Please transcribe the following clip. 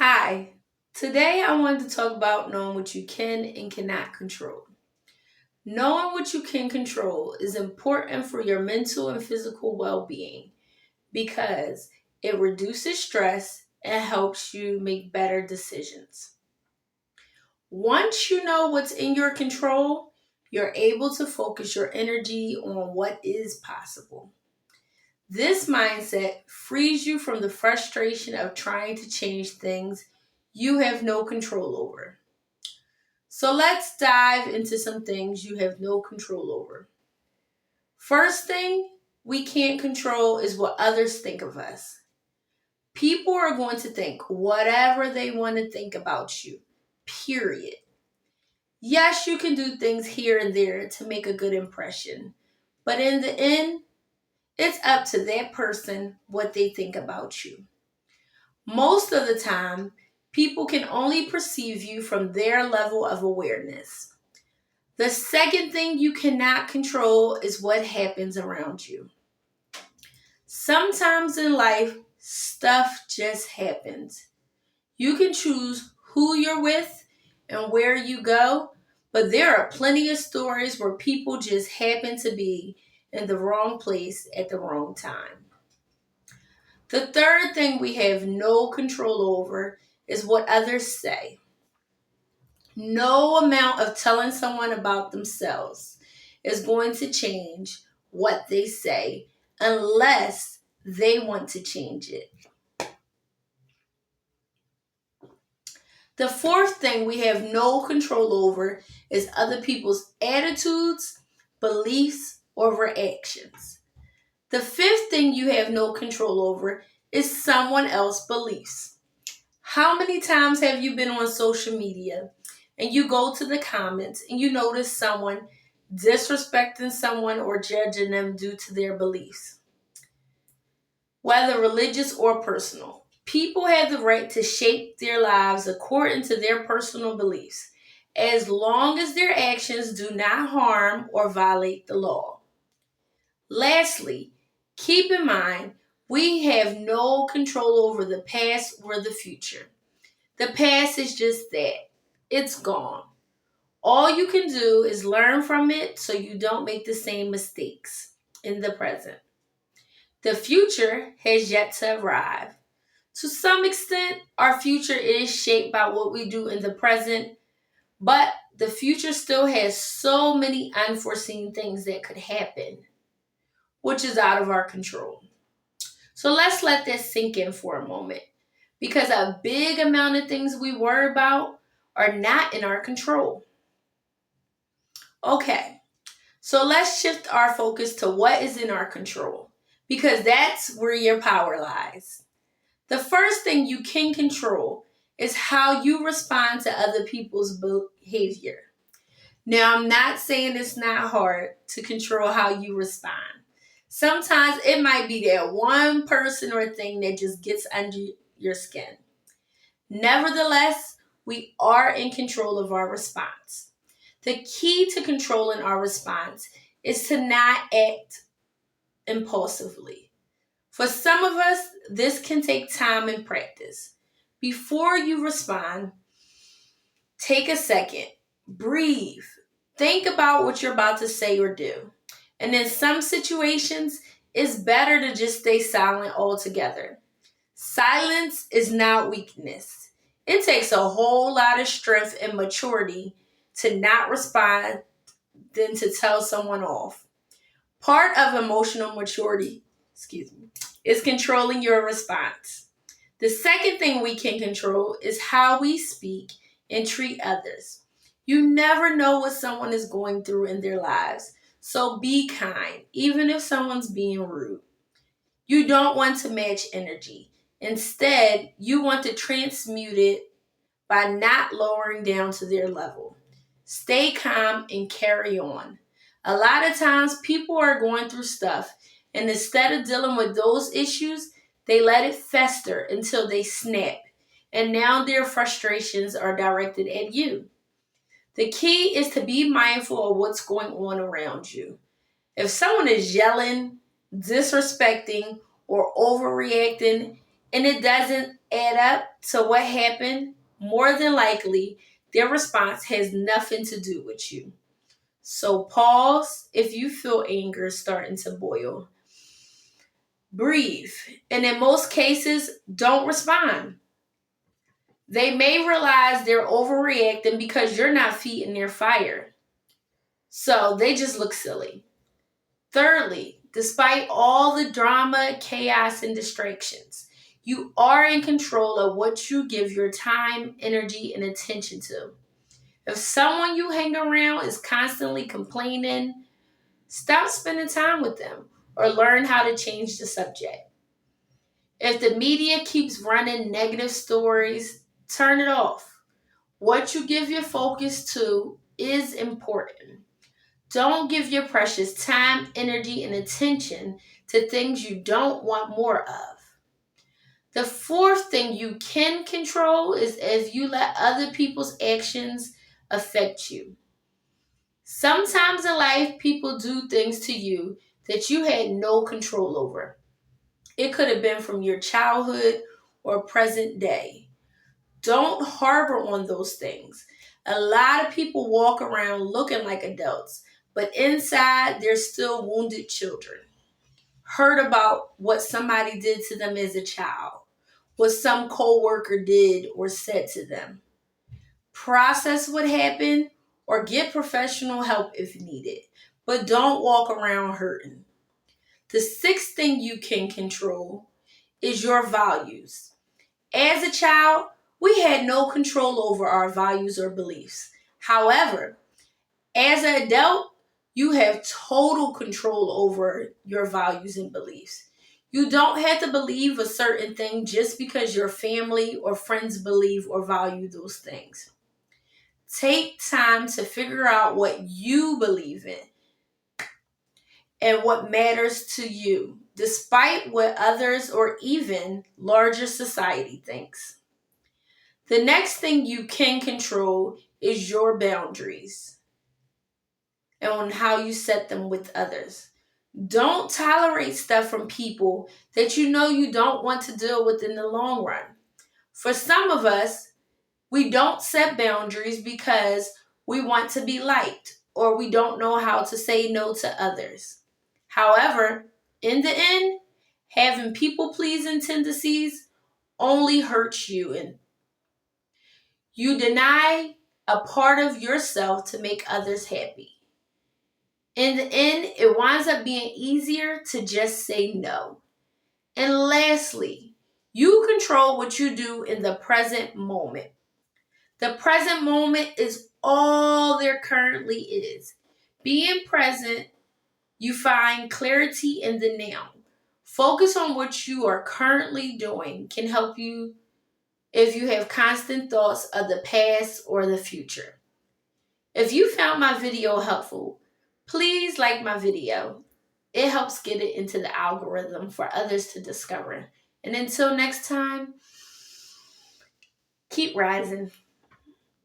Hi, today I wanted to talk about knowing what you can and cannot control. Knowing what you can control is important for your mental and physical well being because it reduces stress and helps you make better decisions. Once you know what's in your control, you're able to focus your energy on what is possible. This mindset frees you from the frustration of trying to change things you have no control over. So let's dive into some things you have no control over. First thing we can't control is what others think of us. People are going to think whatever they want to think about you, period. Yes, you can do things here and there to make a good impression, but in the end, it's up to that person what they think about you. Most of the time, people can only perceive you from their level of awareness. The second thing you cannot control is what happens around you. Sometimes in life, stuff just happens. You can choose who you're with and where you go, but there are plenty of stories where people just happen to be in the wrong place at the wrong time. The third thing we have no control over is what others say. No amount of telling someone about themselves is going to change what they say unless they want to change it. The fourth thing we have no control over is other people's attitudes, beliefs, or reactions. The fifth thing you have no control over is someone else's beliefs. How many times have you been on social media and you go to the comments and you notice someone disrespecting someone or judging them due to their beliefs, whether religious or personal? People have the right to shape their lives according to their personal beliefs, as long as their actions do not harm or violate the law. Lastly, keep in mind we have no control over the past or the future. The past is just that. It's gone. All you can do is learn from it so you don't make the same mistakes in the present. The future has yet to arrive. To some extent, our future is shaped by what we do in the present, but the future still has so many unforeseen things that could happen, which is out of our control. So let's let this sink in for a moment because a big amount of things we worry about are not in our control. Okay, so let's shift our focus to what is in our control because that's where your power lies. The first thing you can control is how you respond to other people's behavior. Now, I'm not saying it's not hard to control how you respond. Sometimes it might be that one person or thing that just gets under your skin. Nevertheless, we are in control of our response. The key to controlling our response is to not act impulsively. For some of us, this can take time and practice. Before you respond, take a second, breathe, think about what you're about to say or do. And in some situations, it's better to just stay silent altogether. Silence is not weakness. It takes a whole lot of strength and maturity to not respond than to tell someone off. Part of emotional maturity, is controlling your response. The second thing we can control is how we speak and treat others. You never know what someone is going through in their lives, so be kind, even if someone's being rude. You don't want to match energy. Instead, you want to transmute it by not lowering down to their level. Stay calm and carry on. A lot of times, people are going through stuff, and instead of dealing with those issues, they let it fester until they snap. And now their frustrations are directed at you. The key is to be mindful of what's going on around you. If someone is yelling, disrespecting, or overreacting, and it doesn't add up to what happened, more than likely, their response has nothing to do with you. So pause if you feel anger starting to boil. Breathe. And in most cases, don't respond. They may realize they're overreacting because you're not feeding their fire. So they just look silly. Thirdly, despite all the drama, chaos, and distractions, you are in control of what you give your time, energy, and attention to. If someone you hang around is constantly complaining, stop spending time with them or learn how to change the subject. If the media keeps running negative stories, turn it off. What you give your focus to is important. Don't give your precious time, energy, and attention to things you don't want more of. The fourth thing you can control is if you let other people's actions affect you. Sometimes in life, people do things to you that you had no control over. It could have been from your childhood or present day. Don't harbor on those things. A lot of people walk around looking like adults, but inside they're still wounded children. Heard about what somebody did to them as a child, what some coworker did or said to them. Process what happened or get professional help if needed, but don't walk around hurting. The sixth thing you can control is your values. As a child, we had no control over our values or beliefs. However, as an adult, you have total control over your values and beliefs. You don't have to believe a certain thing just because your family or friends believe or value those things. Take time to figure out what you believe in and what matters to you, despite what others or even larger society thinks. The next thing you can control is your boundaries and on how you set them with others. Don't tolerate stuff from people that you know you don't want to deal with in the long run. For some of us, we don't set boundaries because we want to be liked or we don't know how to say no to others. However, in the end, having people pleasing tendencies only hurts you and you deny a part of yourself to make others happy. In the end, it winds up being easier to just say no. And lastly, you control what you do in the present moment. The present moment is all there currently is. Being present, you find clarity in the now. Focus on what you are currently doing can help you if you have constant thoughts of the past or the future. If you found my video helpful, please like my video. It helps get it into the algorithm for others to discover. And until next time, keep rising.